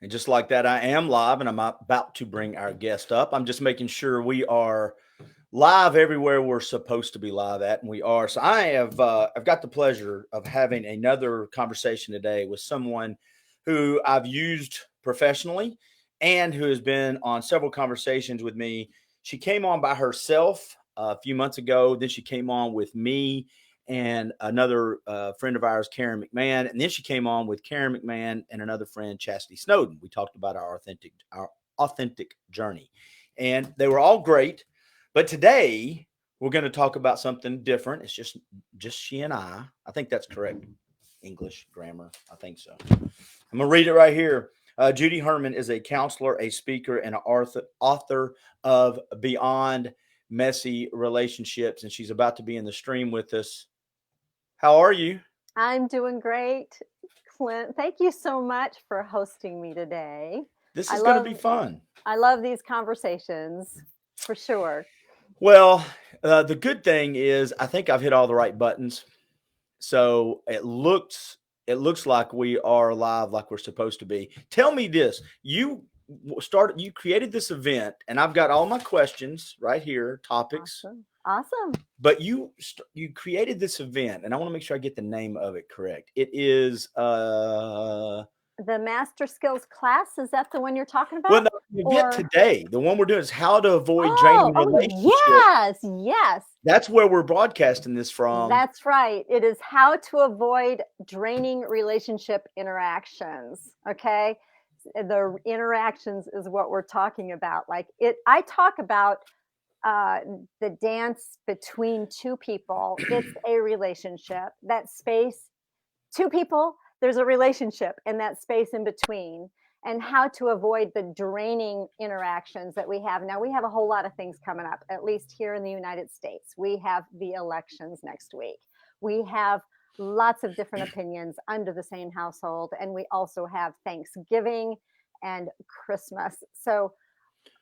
And just like that, I am live and I'm about to bring our guest up. I'm just making sure we are live everywhere we're supposed to be live at, and we are. So I've got the pleasure of having another conversation today with someone who I've used professionally and who has been on several conversations with me. She came on by herself a few months ago. Then she came on with me and another friend of ours, Karen McMahon. And then she came on with Karen McMahon and another friend, Chastity Snowden. We talked about our authentic journey. And they were all great. But today we're going to talk about something different. It's just she and I. I think that's correct. English grammar. I think so. I'm going to read it right here. Judy Herman is a counselor, a speaker, and an author of Beyond Messy Relationships. And she's about to be in the stream with us. How are you? I'm doing great, Clint. Thank you so much for hosting me today. This I is going to be love fun. I love these conversations for sure. Well, the good thing is I think I've hit all the right buttons. So it looks like we are live like we're supposed to be. Tell me this. You created this event and I've got all my questions right here, topics. Awesome. Awesome. But you created this event and I want to make sure I get the name of it correct. It is The master skills class, is that the one you're talking well, about? no, the event Or today, the one we're doing is how to avoid oh, draining oh relationships. yes, yes. That's where we're broadcasting this from. That's right. It is how to avoid draining relationship interactions. Okay. The interactions is what we're talking about. I talk about uh, the dance between two people. It's a relationship. That space, two people, there's a relationship in that space in between, and how to avoid the draining interactions that we have. Now, we have a whole lot of things coming up, at least here in the United States. We have the elections next week. We have lots of different opinions under the same household, and we also have Thanksgiving and Christmas.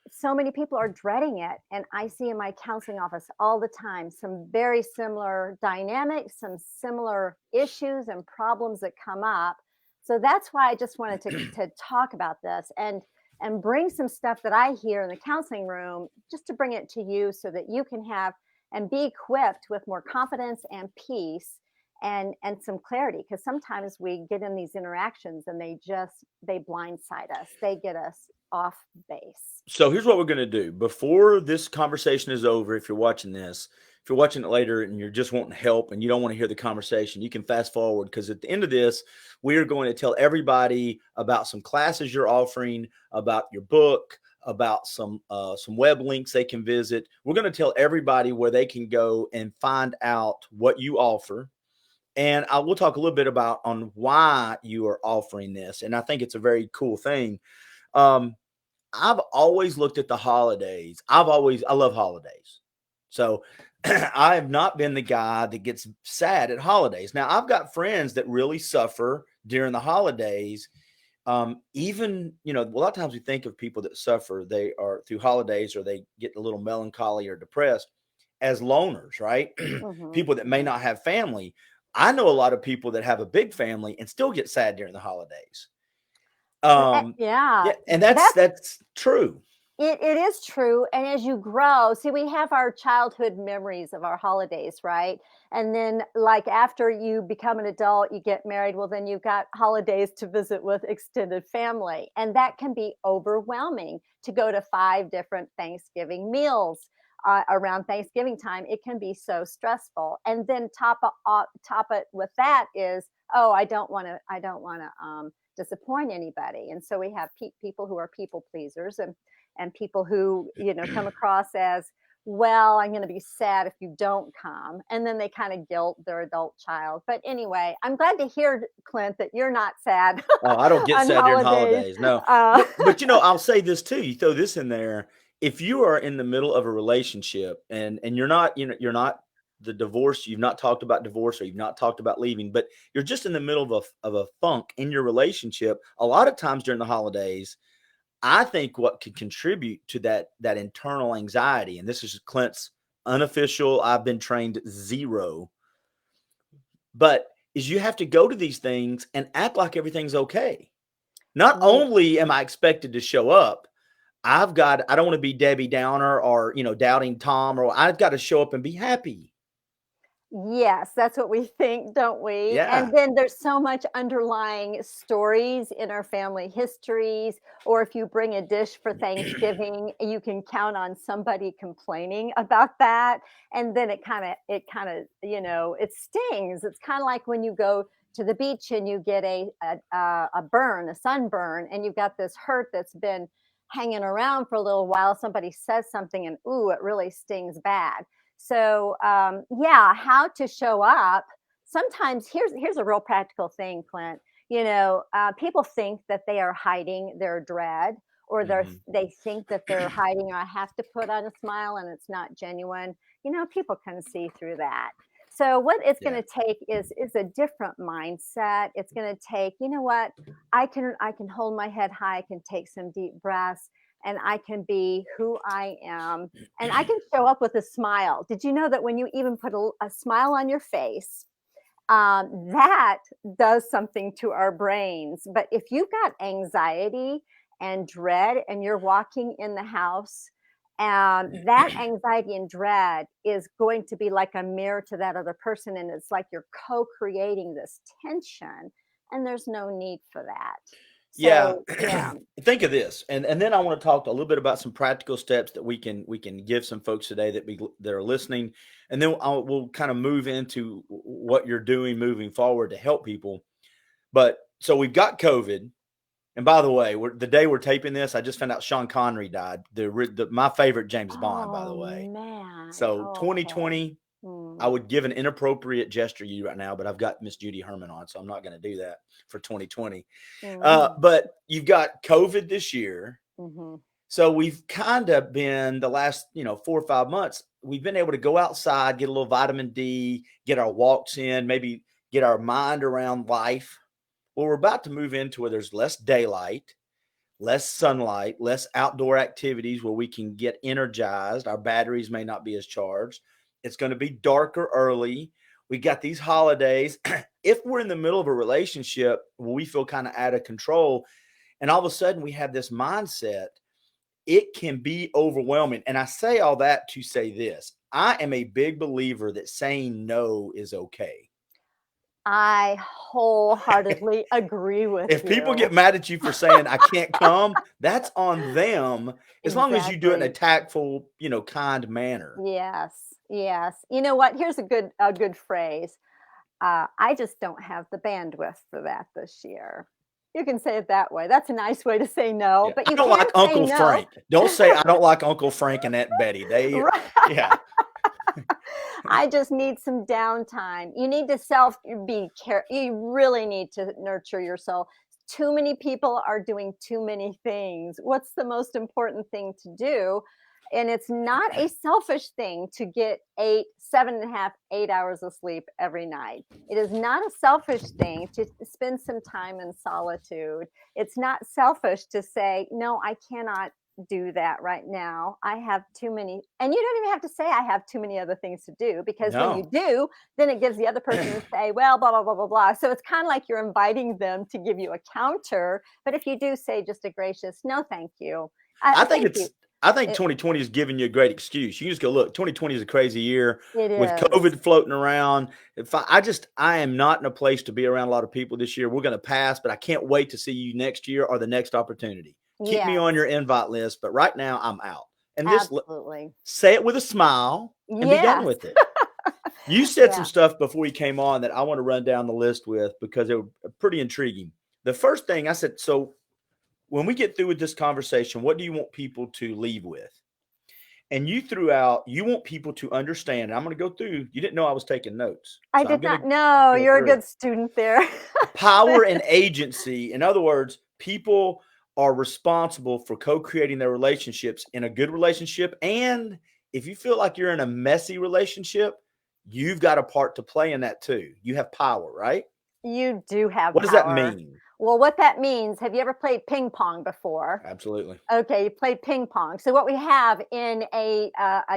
So many people are dreading it, and I see in my counseling office all the time some very similar dynamics, some similar issues and problems that come up. So that's why I just wanted to talk about this and bring some stuff that I hear in the counseling room, just to bring it to you so that you can have and be equipped with more confidence and peace and some clarity, because sometimes we get in these interactions and they blindside us, they get us off base. So here's what we're going to do. Before this conversation is over, if you're watching it later and you're just wanting help and you don't want to hear the conversation, you can fast forward because at the end of this, we are going to tell everybody about some classes you're offering, about your book, about some web links they can visit. We're going to tell everybody where they can go and find out what you offer. And I will talk a little bit about on why you are offering this. And I think it's a very cool thing. Um, I've always looked at the holidays. I love holidays. So I have not been the guy that gets sad at holidays. Now I've got friends that really suffer during the holidays. Even, a lot of times we think of people that suffer, they are through holidays or they get a little melancholy or depressed as loners, right? Hmm. People that may not have family. I know a lot of people that have a big family and still get sad during the holidays. Um, Yeah, yeah, and that's true. it is true. And as you grow, see, we have our childhood memories of our holidays, right? And then, like, after you become an adult, you get married, well, then you've got holidays to visit with extended family. And that can be overwhelming to go to 5 different Thanksgiving meals. Around Thanksgiving time, it can be so stressful. And then top it with that is, oh, I don't want to disappoint anybody. And so we have people who are people pleasers, and people who come across as, well, I'm going to be sad if you don't come, and then they kind of guilt their adult child. But anyway, I'm glad to hear, Clint, that you're not sad Oh, I don't get on sad during holidays. holidays. No. uh, But I'll say this too. You throw this in there. If you are in the middle of a relationship and you're not the divorce, you've not talked about divorce or you've not talked about leaving, but you're just in the middle of a funk in your relationship, a lot of times during the holidays, I think what can contribute to that internal anxiety, and this is Clint's unofficial, I've been trained zero, but is you have to go to these things and act like everything's okay. Not Yeah. only am I expected to show up, I don't want to be Debbie Downer or, doubting Tom, or I've got to show up and be happy. Yes, that's what we think, don't we? Yeah. And then there's so much underlying stories in our family histories, or if you bring a dish for Thanksgiving, you can count on somebody complaining about that. And then it kind of, it stings. It's kind of like when you go to the beach and you get a burn, a sunburn, and you've got this hurt that's been hanging around for a little while. Somebody says something and ooh, it really stings bad. So yeah, how to show up. Sometimes here's a real practical thing, Clint. People think that they are hiding their dread, or Hmm. they think that they're hiding, or I have to put on a smile, and it's not genuine. People can see through that. So what it's going Yeah. to take is a different mindset. It's going to take, what, I can hold my head high. I can take some deep breaths, and I can be who I am, and I can show up with a smile. Did you know that when you even put a smile on your face, that does something to our brains? But if you've got anxiety and dread and you're walking in the house, that anxiety and dread is going to be like a mirror to that other person. And it's like you're co creating this tension, and there's no need for that. Yeah. So, yeah. Think of this, and then I want to talk a little bit about some practical steps that we can give some folks today that are listening, and then we'll kind of move into what you're doing moving forward to help people. But so we've got COVID, and by the way, the day we're taping this, I just found out Sean Connery died. My favorite James Bond, by the Oh, way. man. So Oh. 2020, I Mm. would give an inappropriate gesture to you right now, but I've got Miss Judy Herman on, so I'm not going to do that for 2020. Mhm. But you've got COVID this year. Mhm. So we've kind of been the last, 4 or 5 months, we've been able to go outside, get a little vitamin D, get our walks in, maybe get our mind around life. Well, we're about to move into where there's less daylight, less sunlight, less outdoor activities where we can get energized. Our batteries may not be as charged. It's going to be darker early. We got these holidays. If we're in the middle of a relationship where we feel kind of out of control, and all of a sudden we have this mindset, it can be overwhelming. And I say all that to say this: I am a big believer that saying no is okay. I wholeheartedly agree with If people you. get mad at you for saying I can't come, that's on them. As long as you do it in a Exactly. tactful, kind manner. Yes. Yes. You know what? Here's a good phrase. I just don't have the bandwidth for that this year. You can say it that way. That's a nice way to say no, Yeah. but I you don't can like say Uncle no. Frank. Don't say I don't like Uncle Frank and Aunt Betty. Right. Yeah. I just need some downtime. You need to self be care. You really need to nurture your soul. Too many people are doing too many things. What's the most important thing to do? And it's not a selfish thing to get 7.5, 8 hours of sleep every night. It is not a selfish thing to spend some time in solitude. It's not selfish to say, no, I cannot do that right now. I have too many, and you don't even have to say I have too many other things to do, because when you No. do, then it gives the other person to say, well, blah, blah, blah, blah, blah. So it's kind of like you're inviting them to give you a counter. But if you do say just a gracious, no, thank you. I think Thank you. it's I think It, 2020 is giving you a great excuse. You just go, look, 2020 is a crazy year it with is. COVID floating around. If I am not in a place to be around a lot of people this year. We're going to pass, but I can't wait to see you next year or the next opportunity. Keep me on Yes, your invite list, but right now I'm out. And just absolutely. say it with a smile and be done Yes. with it. You said some Yeah. stuff before you came on that I want to run down the list with because they were pretty intriguing. The first thing I said, so when we get through with this conversation, what do you want people to leave with? And you threw out, you want people to understand. And I'm going to go through. You didn't know I was taking notes. I So I'm did going not to know. go You're a through good student there. power and agency. In other words, people are responsible for co-creating their relationships in a good relationship. And if you feel like you're in a messy relationship, you've got a part to play in that too. You have power, right? You do have What does that power. mean? Well, what that means, have you ever played ping pong before? Absolutely. Okay, you played ping pong. So what we have in a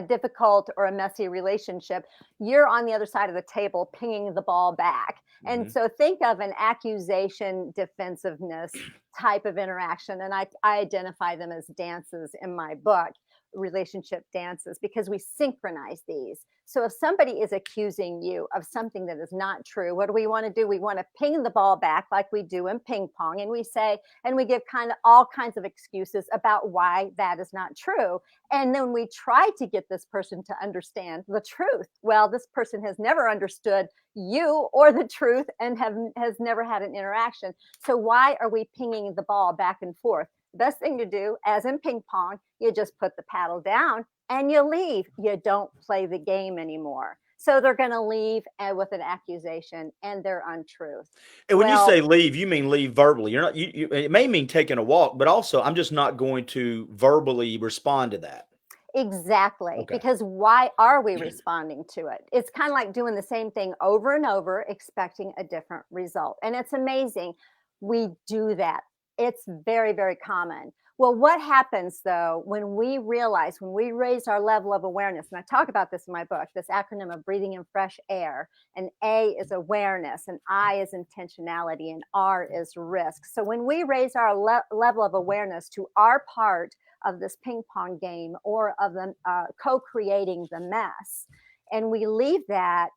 difficult or a messy relationship, you're on the other side of the table pinging the ball back. And Mhm. so think of an accusation defensiveness type of interaction. And I identify them as dances in my book, relationship dances, because we synchronize these. So if somebody is accusing you of something that is not true, what do we want to do? We want to ping the ball back like we do in ping pong. And we say, and we give kind of all kinds of excuses about why that is not true. And then we try to get this person to understand the truth. Well, this person has never understood you or the truth and has never had an interaction. So why are we pinging the ball back and forth? Best thing to do, as in ping pong, you just put the paddle down and you leave. You don't play the game anymore. So they're going to leave with an accusation and their untruth. And when you Well, say leave, you mean leave verbally. You're not. It may mean taking a walk, but also I'm just not going to verbally respond to that. exactly. Okay. Because why are we responding to it? It's kind of like doing the same thing over and over, expecting a different result. And it's amazing. We do that. It's very, very common. Well, what happens though when we realize, when we raise our level of awareness, and I talk about this in my book, this acronym of breathing in fresh air, and A is awareness, and I is intentionality, and R is risk. So when we raise our level of awareness to our part of this ping pong game or of the co-creating the mess, and we leave that,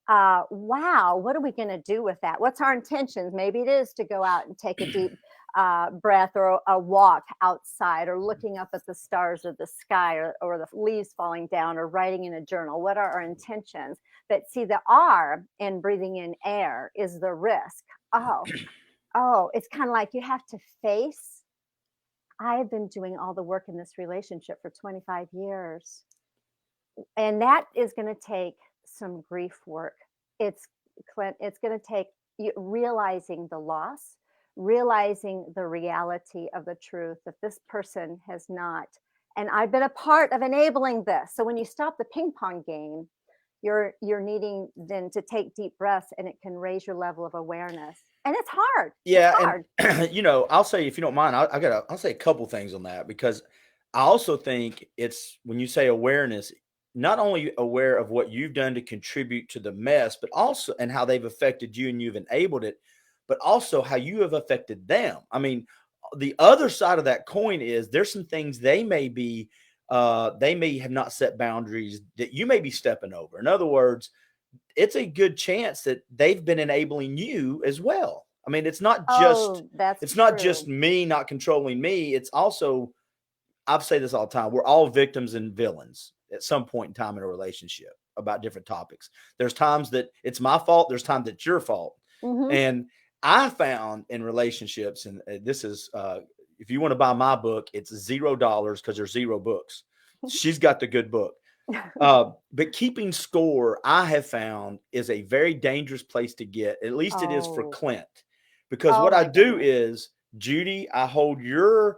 wow, what are we going to do with that? What's our intentions? Maybe it is to go out and take a deep breath, or a walk outside, or looking up at the stars or the sky, or the leaves falling down, or writing in a journal. What are our intentions? But see, the R in breathing in air is the risk. Oh, it's kind of like you have to face, I have been doing all the work in this relationship for 25 years. And that is going to take some grief work. It's Clint, it's going to take you realizing the loss, realizing the reality of the truth that this person has not. And I've been a part of enabling this. So when you stop the ping pong game, you're needing then to take deep breaths, and it can raise your level of awareness. And it's hard. It's Yeah, hard. and I'll say, if you don't mind, I'll say a couple things on that, because I also think it's, when you say awareness, not only aware of what you've done to contribute to the mess, but also and how they've affected you and you've enabled it, but also how you have affected them. I mean, the other side of that coin is there's some things they may have not set boundaries that you may be stepping over. In other words, it's a good chance that they've been enabling you as well. I mean, Oh, that's it's not just true. me not controlling me. It's also, I've say this all the time. We're all victims and villains at some point in time in a relationship about different topics. There's times that it's my fault. There's times that it's your fault. Hmm. And I found in relationships, and this is, if you want to buy my book, it's $0 because there's 0 books. She's got the good book. But keeping score, I have found, is a very dangerous place to get. At least it is for Oh, Clint, because oh what I my do goodness. is, Judy, I hold your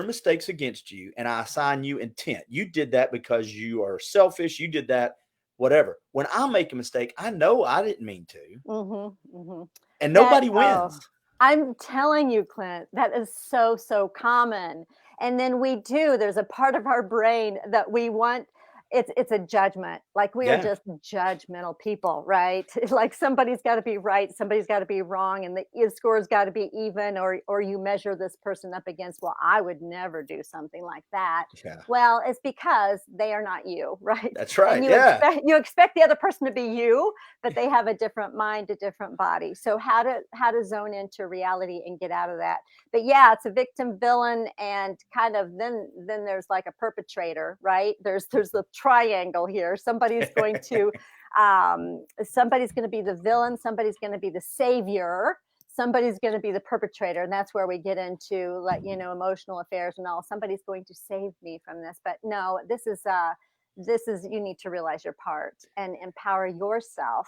mistakes against you, and I assign you intent. You did that because you are selfish. You did that, whatever. When I make a mistake, I know I didn't mean to, Mhm, mhm. and That nobody oh, wins. I'm telling you, Clint, that is so, so common. And then there's a part of our brain that we want, it's a judgment. Like we are Yeah, just judgmental people, right? Like somebody's got to be right, somebody's got to be wrong, and the score's got to be even, or you measure this person up against, well, I would never do something like that. yeah, Well, it's because they are not you, right? that's And right. Yeah. you expect the other person to be you, but they have a different mind, a different body. So how to zone into reality and get out of that. But yeah, it's a victim villain, and kind of then there's like a perpetrator, right? There's the triangle here. Somebody's going to be the villain, somebody's going to be the savior, somebody's going to be the perpetrator, and that's where we get into, like, emotional affairs and all. Somebody's going to save me from this. But no, this is you need to realize your part and empower yourself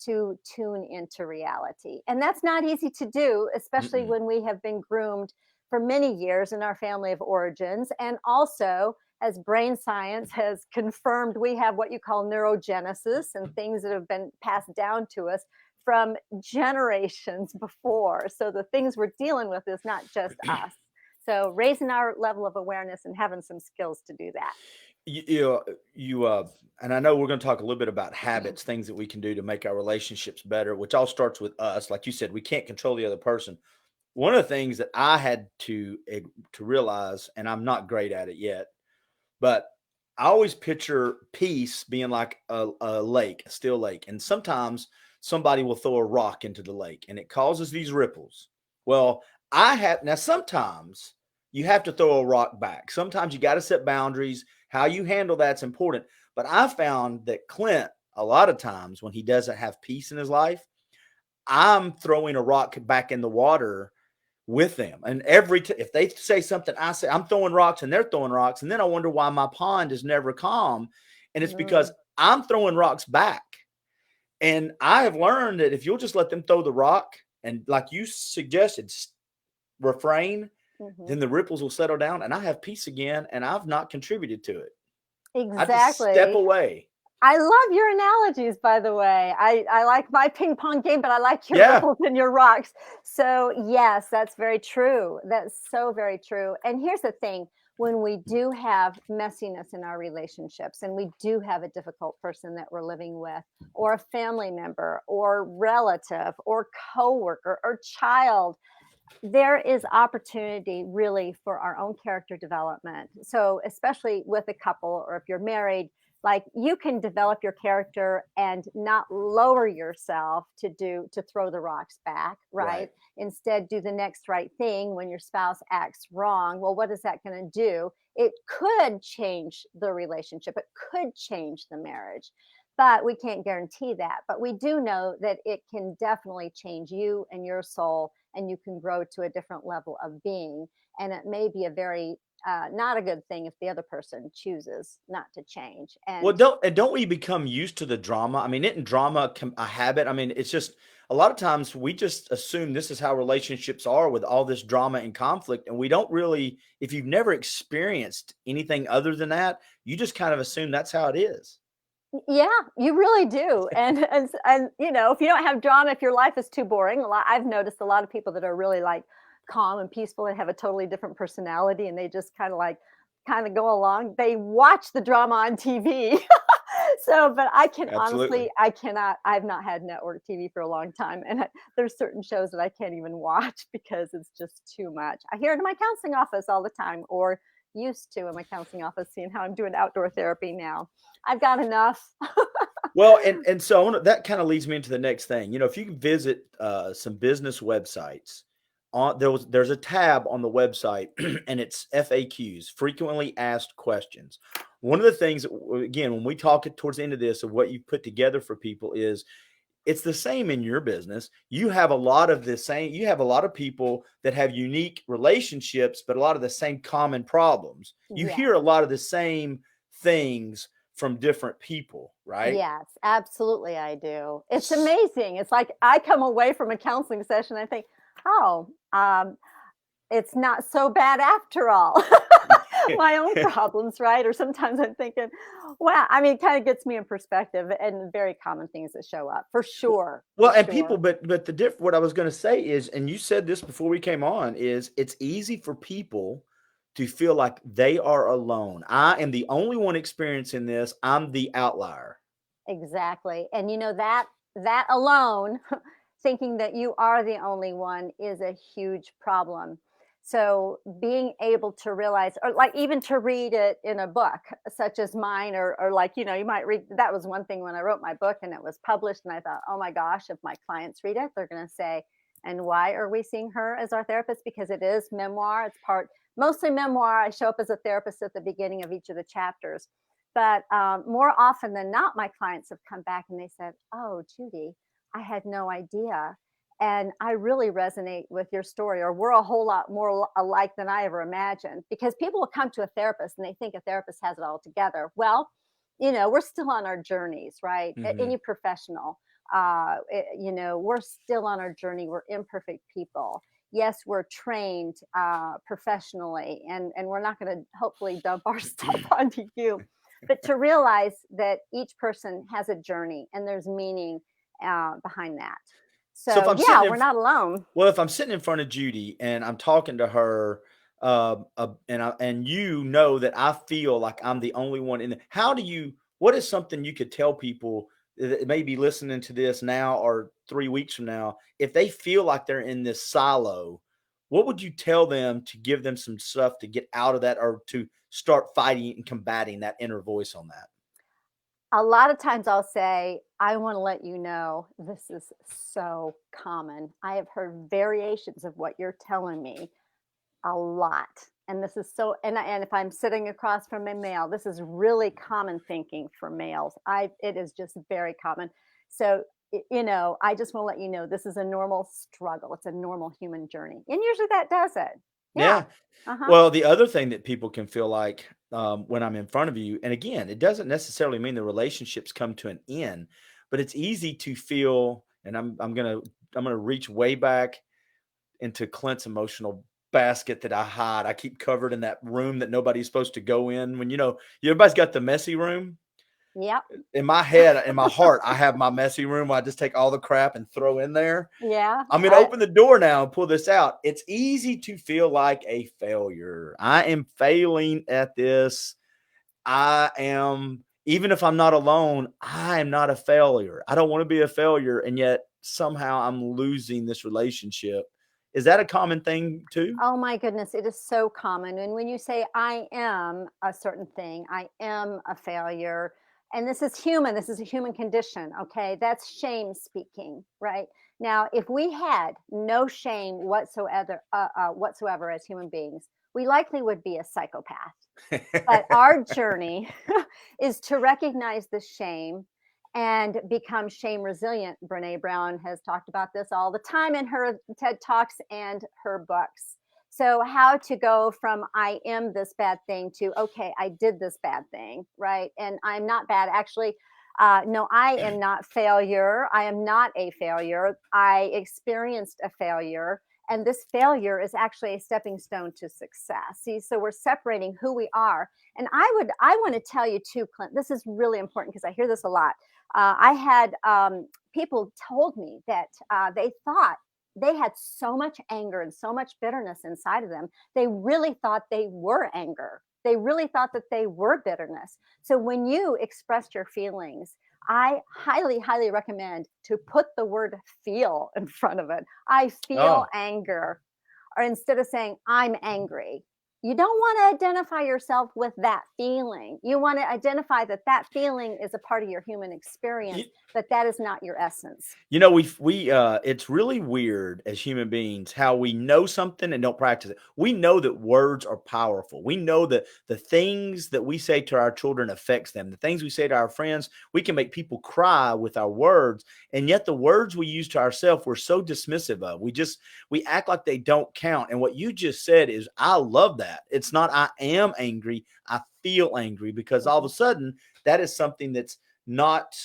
to tune into reality. And that's not easy to do, especially Mm-mm. when we have been groomed for many years in our family of origins. And also, as brain science has confirmed, we have what you call neurogenesis, and things that have been passed down to us from generations before. So the things we're dealing with is not just us. So raising our level of awareness and having some skills to do that. you and I know we're going to talk a little bit about habits, things that we can do to make our relationships better, which all starts with us. Like you said, we can't control the other person. One of the things that I had to realize, and I'm not great at it yet, but I always picture peace being like a lake, a still lake. And sometimes somebody will throw a rock into the lake and it causes these ripples. Well, I have now sometimes you have to throw a rock back. Sometimes you got to set boundaries. How you handle that's important. But I found that Clint, a lot of times when he doesn't have peace in his life, I'm throwing a rock back in the water with them. And if they say something, I say I'm throwing rocks and they're throwing rocks, and then I wonder why my pond is never calm, and it's because Mm, I'm throwing rocks back. And I have learned that if you'll just let them throw the rock and, like you suggested, refrain, mhm. then the ripples will settle down, and I have peace again, and I've not contributed to it. I just step Exactly. away. I love your analogies, by the way. I like my ping pong game, but I like your Yeah, ripples and your rocks. So, yes, that's very true. That's so very true. And here's the thing, when we do have messiness in our relationships and we do have a difficult person that we're living with, or a family member, or relative, or coworker, or child, there is opportunity really for our own character development. So, especially with a couple or if you're married, like you can develop your character and not lower yourself to throw the rocks back, right? right. Instead, do the next right thing when your spouse acts wrong. Well, what is that going to do? It could change the relationship, it could change the marriage, but we can't guarantee that. But we do know that it can definitely change you and your soul, and you can grow to a different level of being. And it may be a very not a good thing if the other person chooses not to change. Well, And don't we become used to the drama? I mean, isn't drama a habit? I mean, it's just a lot of times we just assume this is how relationships are with all this drama and conflict, and we don't really. If you've never experienced anything other than that, you just kind of assume that's how it is. yeah, you really do. And you know, if you don't have drama, if your life is too boring, I've noticed a lot of people that are really like calm and peaceful and have a totally different personality, and they just kind of go along. They watch the drama on TV. So, but I can honestly, Absolutely. I cannot. I've not had network TV for a long time, and there's certain shows that I can't even watch because it's just too much. I hear it in my counseling office all the time, or used to in my counseling office, seeing how I'm doing outdoor therapy now. I've got enough. Well, and so that kind of leads me into the next thing. If you can visit some business websites, there's a tab on the website, and it's FAQs, frequently asked questions. One of the things, again, when we talk towards the end of this of what you've put together for people is it's the same in your business. You have a lot of the same, you have a lot of people that have unique relationships, but a lot of the same common problems. You hear Yes. a lot of the same things from different people, right? Yes, absolutely I do. It's amazing. It's like I come away from a counseling session, I think, "Oh, it's not so bad after all." My own problems, right? Or sometimes I'm thinking, wow, I mean, it kind of gets me in perspective, and very common things that show up for sure, for Well, and people, sure. but what I was going to say is, and you said this before we came on, is it's easy for people to feel like they are alone. I am the only one experiencing this. I'm the outlier. Exactly. And you know that alone, thinking that you are the only one is a huge problem. So being able to realize, or like even to read it in a book such as mine, or like, you know, you might read, that was one thing when I wrote my book and it was published, and I thought, oh my gosh, if my clients read it, they're going to say, and why are we seeing her as our therapist? Because it is memoir. It's mostly memoir. I show up as a therapist at the beginning of each of the chapters, but more often than not, my clients have come back and they said, "Oh, Judy, I had no idea. And I really resonate with your story," or "we're a whole lot more alike than I ever imagined." Because people will come to a therapist and they think a therapist has it all together. Well, you know, we're still on our journeys, right? Hmm. Any professional, you know, we're still on our journey. We're imperfect people. Yes, we're trained professionally, and we're not going to hopefully dump our stuff onto you, but to realize that each person has a journey and there's meaning behind that. So if So I'm yeah, sitting we're not alone. well, if I'm sitting in front of Judy and I'm talking to her, and you know that I feel like I'm the only one in the, how do you, what is something you could tell people that may be listening to this now or 3 weeks from now, if they feel like they're in this silo, what would you tell them to give them some stuff to get out of that or to start fighting and combating that inner voice on that? A lot of times I'll say, I want to let you know this is so common. I have heard variations of what you're telling me a lot. And this is so, and if I'm sitting across from a male, this is really common thinking for males. It is just very common. So, I just want to let you know this is a normal struggle. It's a normal human journey. And usually that does it. Yeah. Yeah. Uh-huh. Well, the other thing that people can feel like when I'm in front of you, and again, it doesn't necessarily mean the relationships come to an end, but it's easy to feel, and I'm gonna reach way back into Clint's emotional basket that I hide. I keep covered in that room that nobody's supposed to go in. When everybody's got the messy room. Yep. In my head, in my heart, I have my messy room where I just take all the crap and throw in there. Yeah. I'm gonna open the door now and pull this out. It's easy to feel like a failure. I am failing at this. I am, even if I'm not alone, I am not a failure. I don't want to be a failure, and yet somehow I'm losing this relationship. Is that a common thing too? Oh my goodness, it is so common. And when you say, I am a certain thing, I am a failure, and this is human, this is a human condition, okay? That's shame speaking, right? Now, if we had no shame whatsoever as human beings, we likely would be a psychopath. But our journey is to recognize the shame and become shame resilient. Brene Brown has talked about this all the time in her TED Talks and her books. So, how to go from I am this bad thing to, okay, I did this bad thing, right? And I'm not bad. Actually, no, I am not failure. I am not a failure. I experienced a failure. And this failure is actually a stepping stone to success. See, so we're separating who we are. And I want to tell you too, Clint, this is really important because I hear this a lot. I had people told me that they thought they had so much anger and so much bitterness inside of them. They really thought they were anger. They really thought that they were bitterness. So when you expressed your feelings, I highly, highly recommend to put the word feel in front of it. I feel Oh, anger. Or instead of saying, I'm angry, you don't want to identify yourself with that feeling. You want to identify that that feeling is a part of your human experience, but that is not your essence. it's really weird as human beings how we know something and don't practice it. We know that words are powerful. We know that the things that we say to our children affects them. The things we say to our friends, we can make people cry with our words. And yet the words we use to ourselves, we're so dismissive of. We act like they don't count. And what you just said is, I love that. It's not I am angry, I feel angry, because all of a Mhm. sudden that is something that's not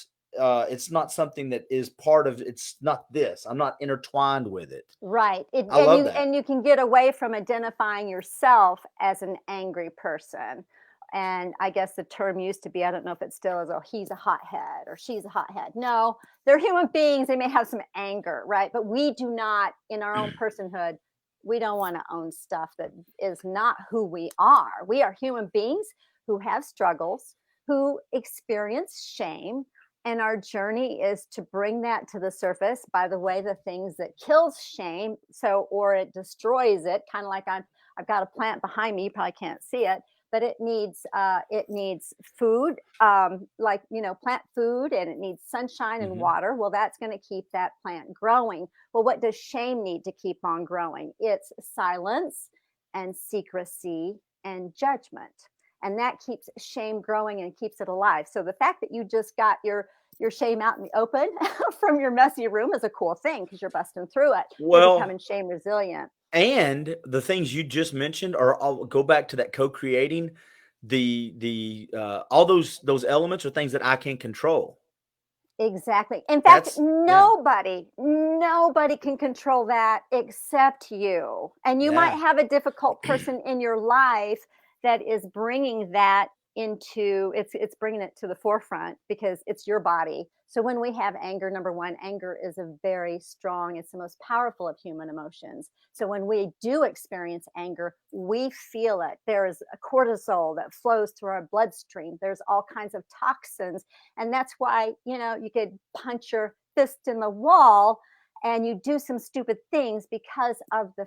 it's not something that is part of, it's not this. I'm not intertwined with it. Right. I love that. And you can get away from identifying yourself as an angry person. And I guess the term used to be, I don't know if it still is, oh, he's a hothead or she's a hothead. No, they're human beings. They may have some anger, right? But we do not, in our own personhood, we don't want to own stuff that is not who we are. We are human beings who have struggles, who experience shame, and our journey is to bring that to the surface by the way the things that kills shame, so or it destroys it, kind of like I've got a plant behind me, you probably can't see it, but it needs food, like plant food, and it needs sunshine and Mhm. water. Well, that's going to keep that plant growing. Well, what does shame need to keep on growing? It's silence and secrecy and judgment, and that keeps shame growing and keeps it alive. So the fact that you just got your shame out in the open from your messy room is a cool thing because you're busting through it. You're Well, becoming shame resilient. and the things you just mentioned are, I'll go back to that co-creating, the all those elements are things that I can control. Exactly. In fact, That's yeah. nobody can control that except you. And you might Yeah. have a difficult person in your life that is bringing that into it's bringing it to the forefront because it's your body. So when we have anger, number one, anger is a very strong, it's the most powerful of human emotions. So when we do experience anger, we feel it. There is a cortisol that flows through our bloodstream. There's all kinds of toxins. And that's why, you could punch your fist in the wall and you do some stupid things because of the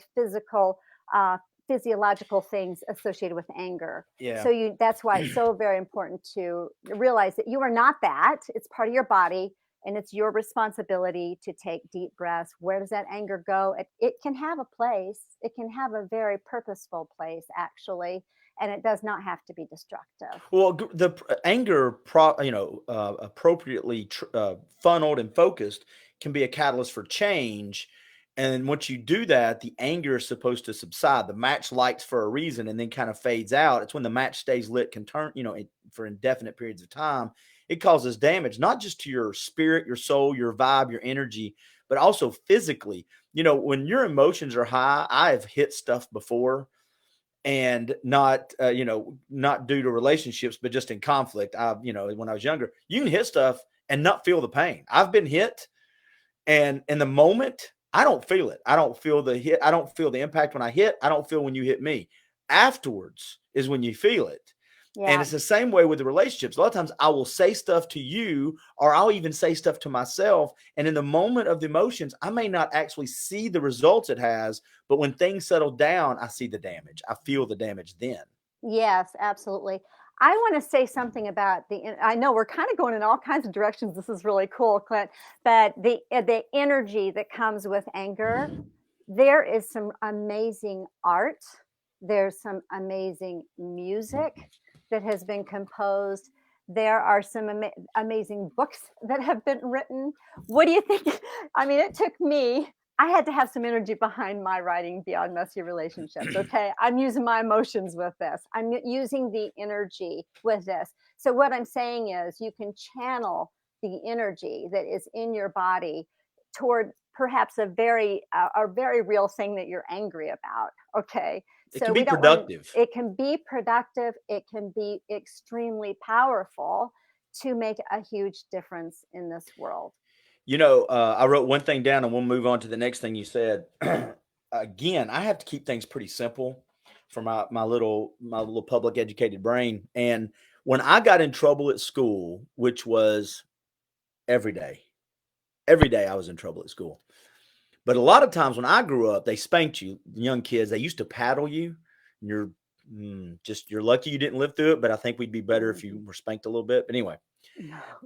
physiological things associated with anger. Yeah. So that's why it's so very important to realize that you are not that. It's part of your body and it's your responsibility to take deep breaths. Where does that anger go? It can have a place. It can have a very purposeful place, actually, and it does not have to be destructive. Well, anger, appropriately funneled and focused, can be a catalyst for change. And once you do that, the anger is supposed to subside. The match lights for a reason and then kind of fades out. It's when the match stays lit, can turn, for indefinite periods of time. It causes damage, not just to your spirit, your soul, your vibe, your energy, but also physically. When your emotions are high, I've hit stuff before, and not not due to relationships, but just in conflict. When I was younger, you can hit stuff and not feel the pain. I've been hit, and in the moment I don't feel it. I don't feel the hit. I don't feel the impact when I hit. I don't feel when you hit me. Afterwards is when you feel it. And Yeah. it's the same way with the relationships. A lot of times I will say stuff to you, or I'll even say stuff to myself. And in the moment of the emotions, I may not actually see the results it has, but when things settle down, I see the damage. I feel the damage then. Yes, absolutely. I want to say something about I know we're kind of going in all kinds of directions. This is really cool, Clint, but the energy that comes with anger, there is some amazing art. There's some amazing music that has been composed. There are some amazing books that have been written. What do you think? I mean, it took me, I had to have some energy behind my writing Beyond Messy Relationships. Okay. I'm using my emotions with this, I'm using the energy with this. So, what I'm saying is, you can channel the energy that is in your body toward perhaps a very real thing that you're angry about. Okay. It can So be we don't want productive. it can be productive, it can be extremely powerful to make a huge difference in this world. I wrote one thing down and we'll move on to the next thing you said. Again, I have to keep things pretty simple for my little public educated brain. And when I got in trouble at school, which was every day, every day I was in trouble at school. But a lot of times when I grew up, they spanked you, young kids. They used to paddle you. And you're lucky you didn't live through it. But I think we'd be better if you were spanked a little bit. But anyway,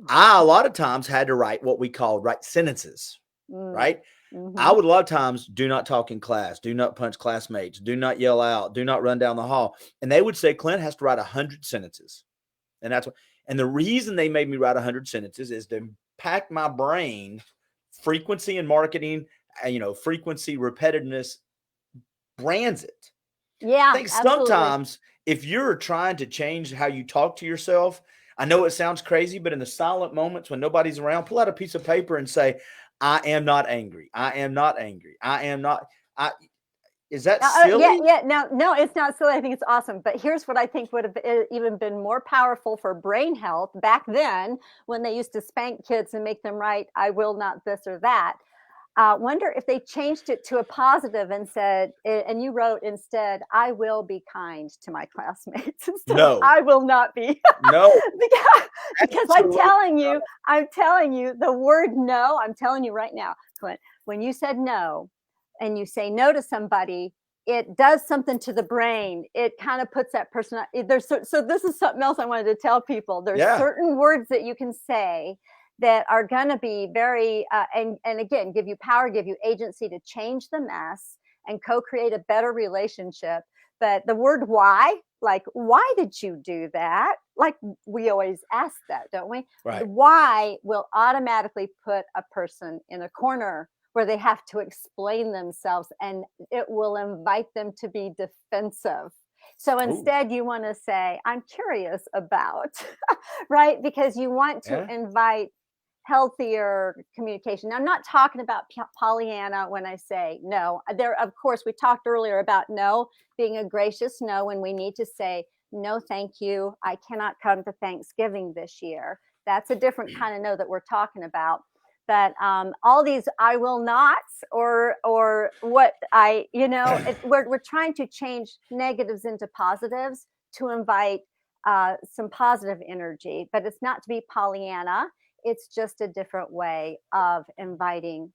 I a lot of times had to write what we called write sentences, Mm. right? I Mhm. would a lot of times do not talk in class, do not punch classmates, do not yell out, do not run down the hall. And they would say, Clint has to write 100 sentences. And that's what, and the reason they made me write 100 sentences is to pack my brain frequency and marketing, frequency, repetitiveness brands it. I Yeah, think absolutely. sometimes if you're trying to change how you talk to yourself, I know it sounds crazy, but in the silent moments when nobody's around, pull out a piece of paper and say, I am not angry. I am not angry. I am not. I, is that Yeah, silly? yeah. No, it's not silly. I think it's awesome. But here's what I think would have even been more powerful for brain health back then, when they used to spank kids and make them write, "I will not this or that." Wonder if they changed it to a positive and said, and you wrote instead, "I will be kind to my classmates," instead of No, "I will not be." no, because, because absolutely. I'm telling you, the word no, I'm telling you right now, Clint, when you said no and you say no to somebody, it does something to the brain. It kind of puts that person, so this is something else I wanted to tell people. There's Yeah. certain words that you can say that are going to be very, and again, give you power, give you agency to change the mess and co-create a better relationship. But the word why, like, why did you do that? Like, we always ask that, don't we? The Right. why will automatically put a person in a corner where they have to explain themselves, and it will invite them to be defensive. So Oh, instead, you want to say, I'm curious about, right? Because you want to yeah. invite healthier communication. Now, I'm not talking about Pollyanna when I say no. There, of course, we talked earlier about no being a gracious no when we need to say no, thank you. I cannot come to Thanksgiving this year. That's a different kind of no that we're talking about. But all these I will nots, or what I, we're trying to change negatives into positives to invite some positive energy, but it's not to be Pollyanna. It's just a different way of inviting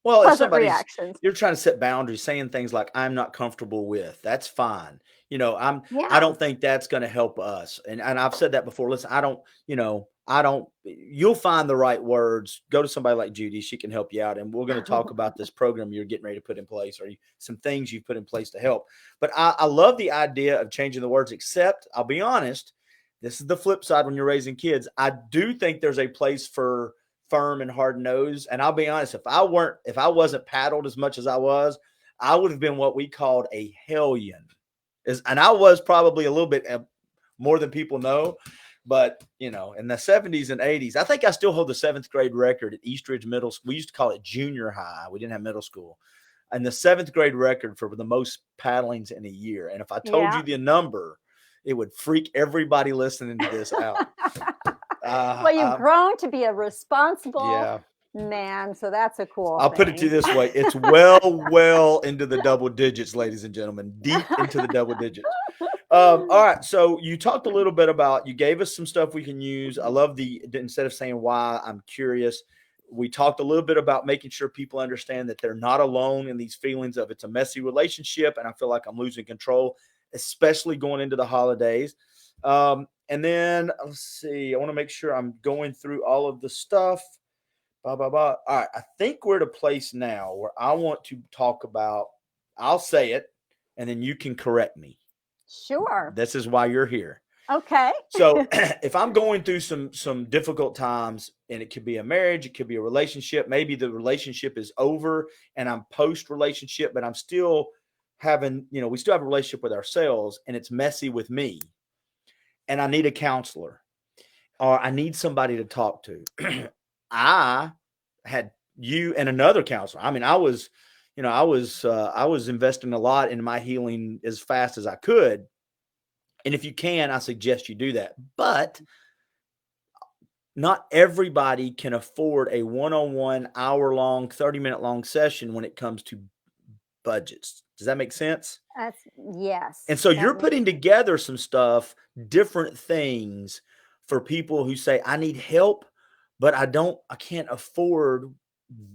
Well, if pleasant somebody's reactions. you're trying to set boundaries, saying things like "I'm not comfortable with," that's fine. I Yeah. don't think that's going to help us. And I've said that before. Listen, I don't. You'll find the right words. Go to somebody like Judy; she can help you out. And we're going to talk about this program you're getting ready to put in place, or some things you've put in place to help. But I love the idea of changing the words. Except, I'll be honest, this is the flip side when you're raising kids. I do think there's a place for firm and hard nosed. And I'll be honest, if I wasn't paddled as much as I was, I would have been what we called a hellion. And I was probably a little bit more than people know. But, in the 70s and 80s, I think I still hold the 7th grade record at Eastridge Middle School. We used to call it junior high. We didn't have middle school. And the 7th grade record for the most paddlings in a year. And if I told Yeah. you the number, it would freak everybody listening to this out. Well, you've grown to be a responsible Yeah. man, so that's a cool I'll thing. put it to you this way. It's well into the double digits, ladies and gentlemen, deep into the double digits. All right. So you talked a little bit about, you gave us some stuff we can use. I love instead of saying why, I'm curious. We talked a little bit about making sure people understand that they're not alone in these feelings of it's a messy relationship. And I feel like I'm losing control, especially going into the holidays. And then let's see, I want to make sure I'm going through all of the stuff. Blah, blah, blah. All right. I think we're at a place now where I want to talk about, I'll say it, and then you can correct me. Sure. This is why you're here. Okay. So if I'm going through some difficult times, and it could be a marriage, it could be a relationship, maybe the relationship is over and I'm post relationship, but I'm still having, we still have a relationship with ourselves and it's messy with me. And I need a counselor or I need somebody to talk to. I had you and another counselor. I mean, I was investing a lot in my healing as fast as I could. And if you can, I suggest you do that. But not everybody can afford a one-on-one hour-long, 30-minute long session when it comes to budgets. Does that make sense? Yes. And so you're putting together some stuff, different things for people who say, I need help, but I can't afford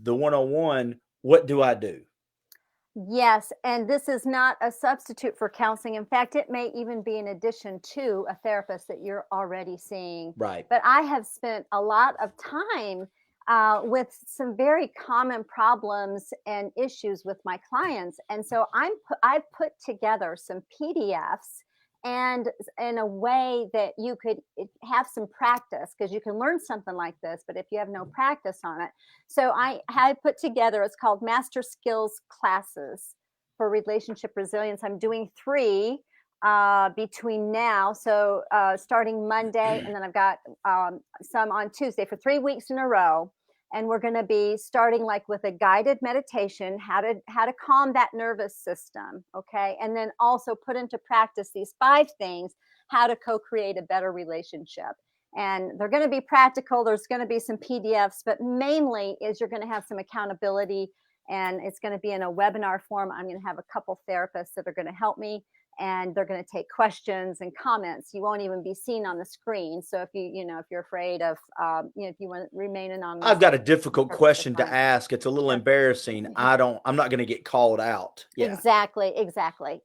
the one-on-one. What do I do? Yes, and this is not a substitute for counseling. In fact, it may even be in addition to a therapist that you're already seeing. Right. But I have spent a lot of time with some very common problems and issues with my clients, and so I've put together some PDFs, and in a way that you could have some practice, because you can learn something like this, but if you have no practice on it. So I had put together, it's called Master Skills Classes for Relationship Resilience. I'm doing 3 between now. So starting Monday, and then I've got some on Tuesday for 3 weeks in a row. And we're going to be starting like with a guided meditation, how to calm that nervous system. Okay. And then also put into practice these 5 things, how to co-create a better relationship. And they're going to be practical. There's going to be some PDFs, but mainly is you're going to have some accountability, and it's going to be in a webinar form. I'm going to have a couple therapists that are going to help me, and they're going to take questions and comments. You won't even be seen on the screen. So if if you're afraid of, if you want to remain anonymous. I've got a difficult question to ask. It's a little embarrassing. I'm not going to get called out. Yeah. Exactly.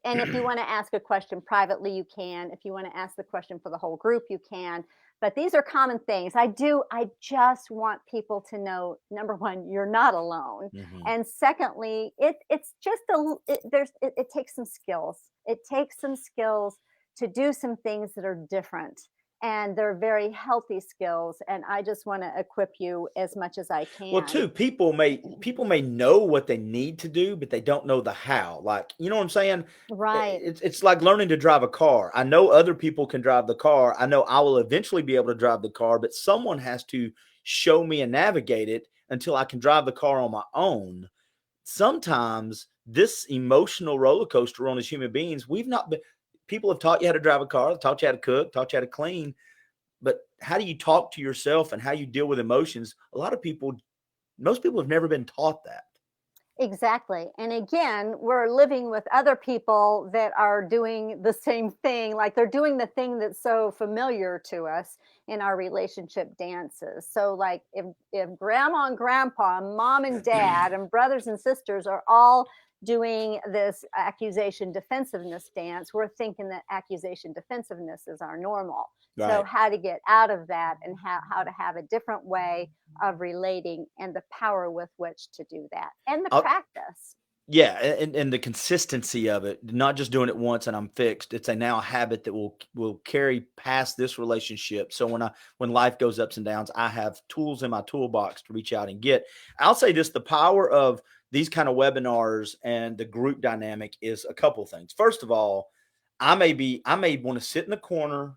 And if you want to ask a question privately, you can. If you want to ask the question for the whole group, you can. But these are common things. I just want people to know, number one, you're not alone. Mm-hmm. And secondly, it's just it takes some skills. It takes some skills to do some things that are different. And they're very healthy skills. And I just want to equip you as much as I can. Well, too, people may know what they need to do, but they don't know the how. Like, you know what I'm saying? Right. It's like learning to drive a car. I know other people can drive the car. I know I will eventually be able to drive the car, but someone has to show me and navigate it until I can drive the car on my own. Sometimes this emotional roller coaster on as human beings, people have taught you how to drive a car, taught you how to cook, taught you how to clean, but how do you talk to yourself and how you deal with emotions? A lot of people, most people have never been taught that. Exactly. And again, we're living with other people that are doing the same thing. Like they're doing the thing that's so familiar to us in our relationship dances. So like if grandma and grandpa, mom and dad and brothers and sisters are all doing this accusation defensiveness dance, we're thinking that accusation defensiveness is our normal. So Right. how to get out of that and how to have a different way of relating and the power with which to do that and the I'll, practice. yeah, and the consistency of it, not just doing it once and I'm fixed. It's a now habit that will carry past this relationship. So when life goes ups and downs, I have tools in my toolbox to reach out and get. I'll say this: the power of these kind of webinars and the group dynamic is a couple things. First of all, I may want to sit in the corner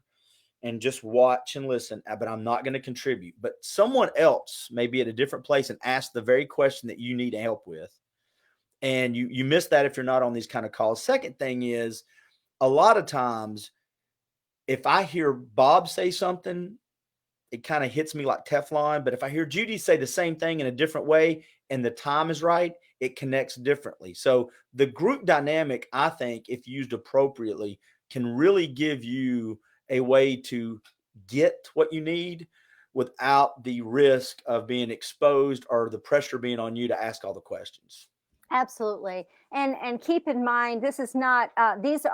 and just watch and listen, but I'm not going to contribute. But someone else may be at a different place and ask the very question that you need help with, and you miss that if you're not on these kind of calls. Second thing is, a lot of times if I hear Bob say something, it kind of hits me like Teflon. But if I hear Judy say the same thing in a different way and the time is right, it connects differently. So the group dynamic, I think, if used appropriately, can really give you a way to get what you need without the risk of being exposed or the pressure being on you to ask all the questions. Absolutely. And keep in mind, this is not this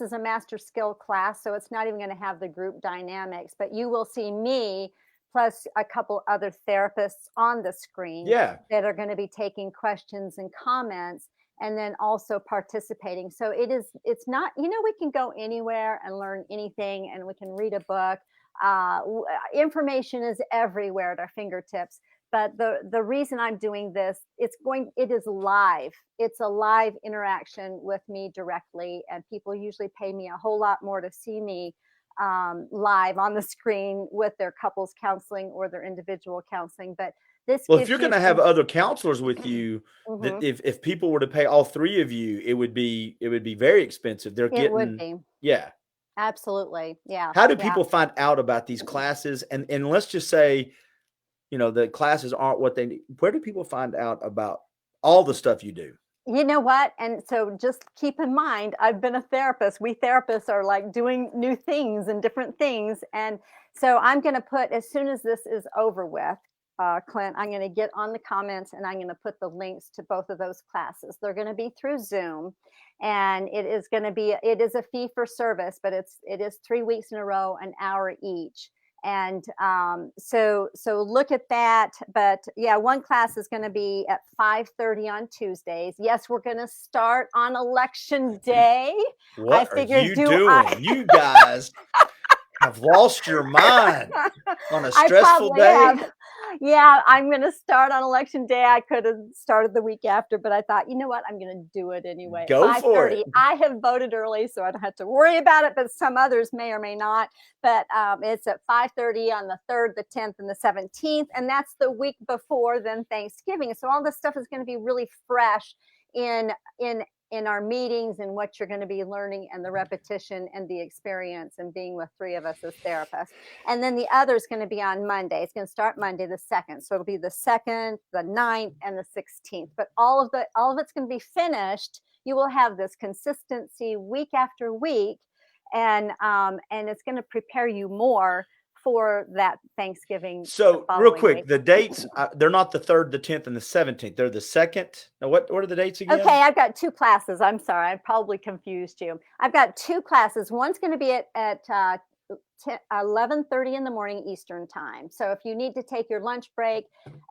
is a master skill class, so it's not even going to have the group dynamics, but you will see me plus a couple other therapists on the screen Yeah. that are going to be taking questions and comments and then also participating. So it's not, we can go anywhere and learn anything and we can read a book. Information is everywhere at our fingertips. But the reason I'm doing this, it is live. It's a live interaction with me directly, and people usually pay me a whole lot more to see me live on the screen with their couples counseling or their individual counseling. But this Well, if gives you're you going to have some. other counselors with you, that Mhm. if people were to pay all three of you, it would be very expensive. They're It would getting, be. yeah. Absolutely. Yeah. How do Yeah. people find out about these classes? And let's just say, the classes aren't what they need. Where do people find out about all the stuff you do? You know what? And so just keep in mind, I've been a therapist. We therapists are like doing new things and different things. And so I'm going to put, as soon as this is over with, Clint, I'm going to get on the comments and I'm going to put the links to both of those classes. They're going to be through Zoom, and it is a fee for service, but it is 3 weeks in a row, an hour each. And so look at that. But yeah, one class is going to be at 5:30 on Tuesdays. Yes, we're going to start on election day. I What are figured, you do doing? I? You guys have lost your mind on a I stressful probably day. have. Yeah, I'm going to start on election day. I could have started the week after, but I thought, you know what? I'm going to do it anyway. Go for it. 5:30. I have voted early, so I don't have to worry about it, but some others may or may not. But it's at 5:30 on the 3rd, the 10th, and the 17th, and that's the week before then Thanksgiving. So all this stuff is going to be really fresh in in in our meetings and what you're going to be learning and the repetition and the experience and being with three of us as therapists. And then the other is going to be on Monday. It's going to start Monday the 2nd. So it'll be the 2nd, the 9th, and the 16th. But all of it's going to be finished. You will have this consistency week after week, and it's going to prepare you more for that Thanksgiving the So, real following quick, week. the dates, they're not the 3rd, the 10th, and the 17th. They're the 2nd. Now, what are the dates Okay, again? I've got two classes. I'm sorry, I probably confused you. I've got two classes. One's going to be at 11:30 in the morning Eastern time. So if you need to take your lunch break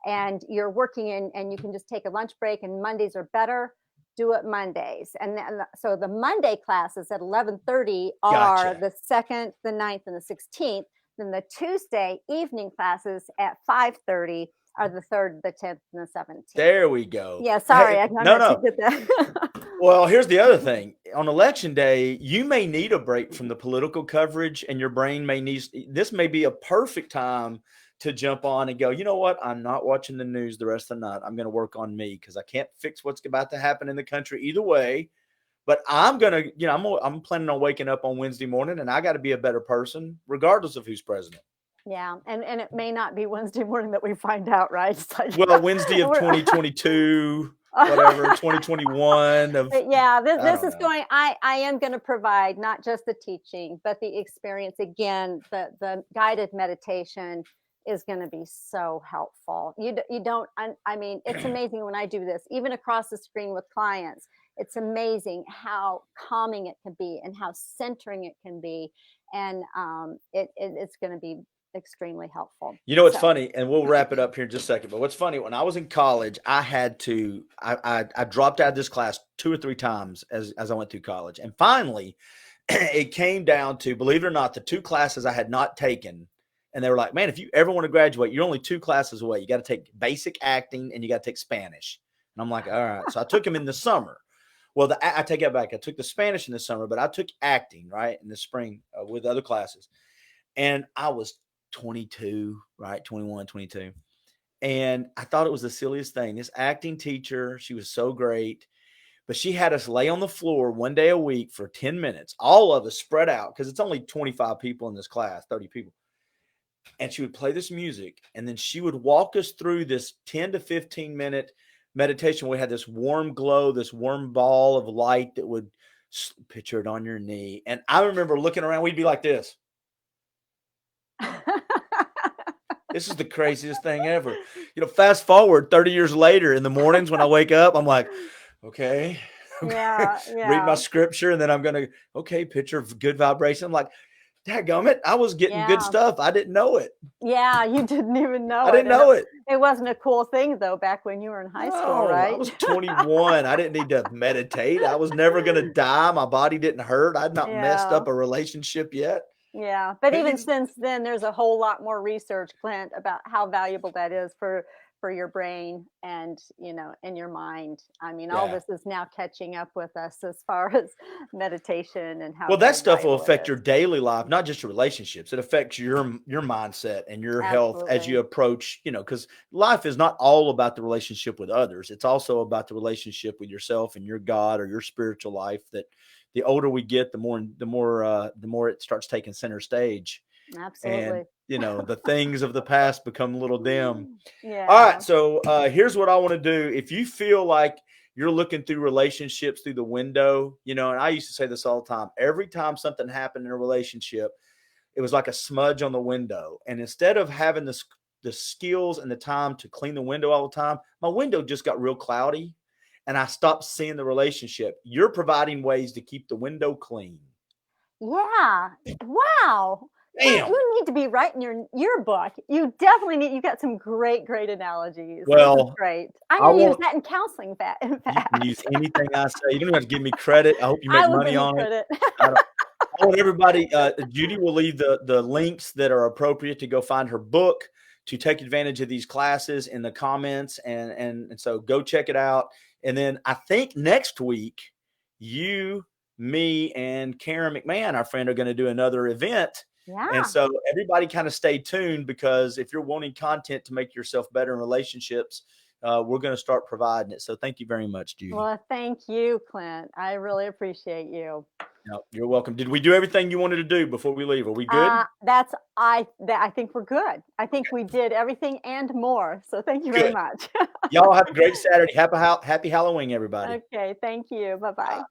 and you're working and you can just take a lunch break, and Mondays are better, do it Mondays. And then, so the Monday classes at 11:30 are Gotcha. the 2nd, the 9th, and the 16th. Then the Tuesday evening classes at 5:30 are the 3rd, the 10th, and the 17th. There we go. Yeah, sorry, Hey, I no, meant to no. get that. Well, here's the other thing. On election day, you may need a break from the political coverage, and your brain may need this may be a perfect time to jump on and go, you know what? I'm not watching the news the rest of the night. I'm going to work on me because I can't fix what's about to happen in the country either way. But I'm gonna, I'm planning on waking up on Wednesday morning, and I got to be a better person, regardless of who's president. Yeah, and it may not be Wednesday morning that we find out, right? It's like, Well, Wednesday of we're 2022, whatever, 2021 of, but yeah, I this don't is know. going. I am going to provide not just the teaching, but the experience. Again, the guided meditation is going to be so helpful. You don't. I mean, it's amazing when I do this, even across the screen with clients. It's amazing how calming it can be and how centering it can be, and it's going to be extremely helpful. You know, what's So. funny, and we'll wrap it up here in just a second. But what's funny, when I was in college, I dropped out of this class 2 or 3 times as I went through college. And finally, it came down to, believe it or not, the 2 classes I had not taken. And they were like, man, if you ever want to graduate, you're only 2 classes away. You got to take basic acting and you got to take Spanish. And I'm like, all right. So I took them in the summer. Well, I take that back. I took the Spanish in the summer, but I took acting, right, in the spring with other classes. And I was 22, right? 21, 22. And I thought it was the silliest thing. This acting teacher, she was so great, but she had us lay on the floor one day a week for 10 minutes, all of us spread out, because it's only 25 people in this class, 30 people. And she would play this music, and then she would walk us through this 10 to 15-minute meditation. We had this warm glow, this warm ball of light that would picture it on your knee. And I remember looking around, we'd be like this. This is the craziest thing ever. Fast forward 30 years later, in the mornings when I wake up, I'm like, okay. Yeah, Read my yeah, scripture, and then I'm going to, okay, picture of good vibration. I'm like, dadgummit, I was getting good yeah. stuff. I didn't know it. Yeah, you didn't even I know it, didn't and know it. it wasn't a cool thing though back when you were in high school, No, I right? was 21. I didn't need to meditate. I was never going to die. My body didn't hurt. I'd not messed Yeah, up a relationship yet. yeah, but even It's, since then, there's a whole lot more research, Clint, about how valuable that is for your brain and and your mind. I mean, all yeah. this is now catching up with us as far as meditation and how Well, that very stuff will valuable it affect is. your daily life, not just your relationships. It affects your mindset and your health as Absolutely. you approach, because life is not all about the relationship with others. It's also about the relationship with yourself and your God or your spiritual life. That the older we get, the more it starts taking center stage, and Absolutely. the things of the past become a little dim. All right, Yeah. so here's what I want to do. If you feel like you're looking through relationships through the window, and I used to say this all the time. Every time something happened in a relationship, it was like a smudge on the window. And instead of having the skills and the time to clean the window all the time, my window just got real cloudy, and I stopped seeing the relationship. You're providing ways to keep the window clean. Yeah. Wow. Clint, Bam. you need to be writing your yearbook. You definitely need. You got some great analogies. This is Well, great. I'm I going to use want that in counseling. In you can use fact, anything I say. You don't have to give me credit. I hope you I make will give money you on it. credit. I don't. I want everybody. Judy will leave the links that are appropriate to go find her book, to take advantage of these classes in the comments, and so go check it out. And then I think next week, you, me, and Karen McMahon, our friend, are going to do another event. And Yeah. so everybody kind of stay tuned, because if you're wanting content to make yourself better in relationships, we're going to start providing it. So thank you very much, Judy. Well, thank you, Clint. I really appreciate you. No, you're welcome. Did we do everything you wanted to do before we leave? Are we good? I think we're good. I think we did everything and more. So thank you very Good. much. Y'all have a great Saturday. Happy Halloween, everybody. Okay. Thank you. Bye bye.